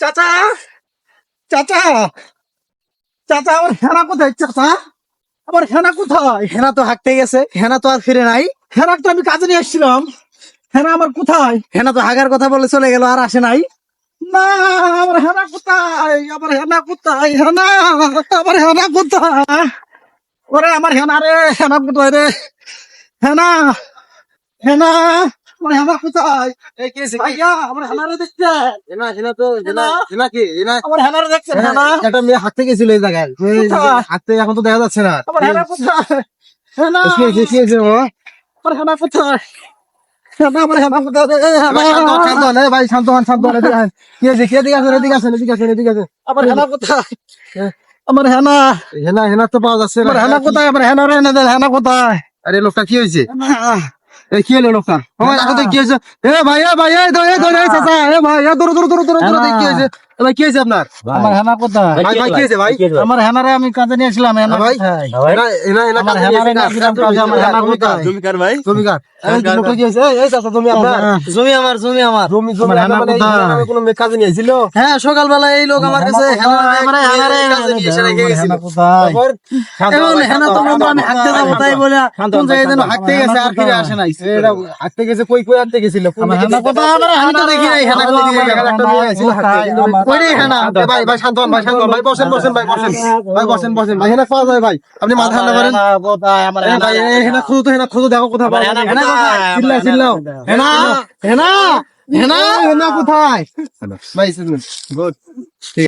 চাচা চাচা চাচা আমার হেনা কোথায় চাচা? আমার হেনা কোথায়? হেনা তো হাঁকতে গেছে, হেনা তো আর ফিরে নাই। হেনা তো আমি কাজে নিয়ে এসেছিলাম, হেনা আমার কোথায়? হেনা তো হাগার কথা বলে চলে গেল, আর আসে নাই। না, আমার হেনা কোথায়? আমার হেনা কোথায়? হেনা, আমার হেনা কোথায়? ওরে আমার হেনা রে, হেনা কোথায় রে? হেনা, হেনা, আমার হেনা কোথায়? এই কি হইছে? ভাইয়া আমার হেনা রে দেখছে? হেনা আমার হেনা রে দেখছেন? হেনা, একটা মেয়ে হাঁটতে গেছিল এই জায়গায়, কোথায়? হাঁটতে এখন তো দেখা যাচ্ছে না। আমার হেনা কোথায়? হেনা, কি হয়েছে বাবা? আমার হেনা কোথায়? হেনা, আমার হেনা কোথায় রে? হেনা, ভাই শান্ত হন, শান্ত হন, এই ভাই শান্ত হন, শান্ত হন, এদিকে আসেন। কি হয়েছে? এদিকে আসেন, এদিকে আসেন, এদিকে আসেন, এদিকে আসেন। আমার হেনা কোথায়? আমার হেনা, হেনা তো পাওয়া যাচ্ছে না। আমার হেনা কোথায়? আমার হেনা রে, হেনা কোথায়? আরে লোকটা কি হয়েছে? হেনা, এই কি হলো লোকটা? আমার এখন কি হয়েছে? এ ভাই, এ ভাই, এই ধরে, এই ধরে, এই চাচা, এ ভাই, এ ধরো, ধরো, ধরো, ধরো, ধরো, হেনা, কি হয়েছে? এ ভাই কি হয়েছে আপনার? আমার হেনা কোথায়? ভাই কি হয়েছে ভাই? আমার হেনারে আমি কাজে নিয়ে আসলাম, হেনা ভাই কোথায়? হেনা আমার হেনারে নিয়ে আসলাম কাজে, আমার হেনা কোথায়? জমিকার ভাই, জমিকার। এই লোকটা কি হয়েছে? এই চাচা তুমি আপনার জমি আমার, জমি আমার। জমি আমার হেনা আপনার মানে এই কোথায়? হেনা নামে কোনো মেয়ে কাজে নিয়ে এসেছিল? হ্যাঁ, সকালবেলা এই লোক আমার কাছে হেনা, আমার হেনারে কাজে নিয়ে এসে রেখে গেছিল। হেনা কোথায়? এখন হেনা তো বন্ধু আমি হাঁটতে যাবো তাই বলে কোন জায়গায় যেন হাঁটতে গেছে, আর ফিরে আসে নাই। হাঁটতে গেছে, কই কই হাঁটতে গেছিল? আমার হেনা কোথায়? আমার আমি তো দেখি নাই হেনা কোথায়। একটা মেয়ে ছিল হাঁটতে, কিন্তু কই রে হেনা? ভাই ভাই শান্ত হন, ভাই শান্ত হন, ভাই বসেন, বসেন, ভাই বসেন, ভাই বসেন, বসেন, ভাই হেনা পাওয়া যায় ভাই, আপনি মাথা ঠান্ডা করেন। হেনা কোথায়? আমার এ ভাই হেনা খুঁজো তো, হেনা খুঁজো, দেখো কোথায় পাওয়া যায়। হেনা কোথায়? চিল্লাও, চিল্লাও, হেনা, হেনা, হেনা। হেনা কোথায়? ভাই গুড।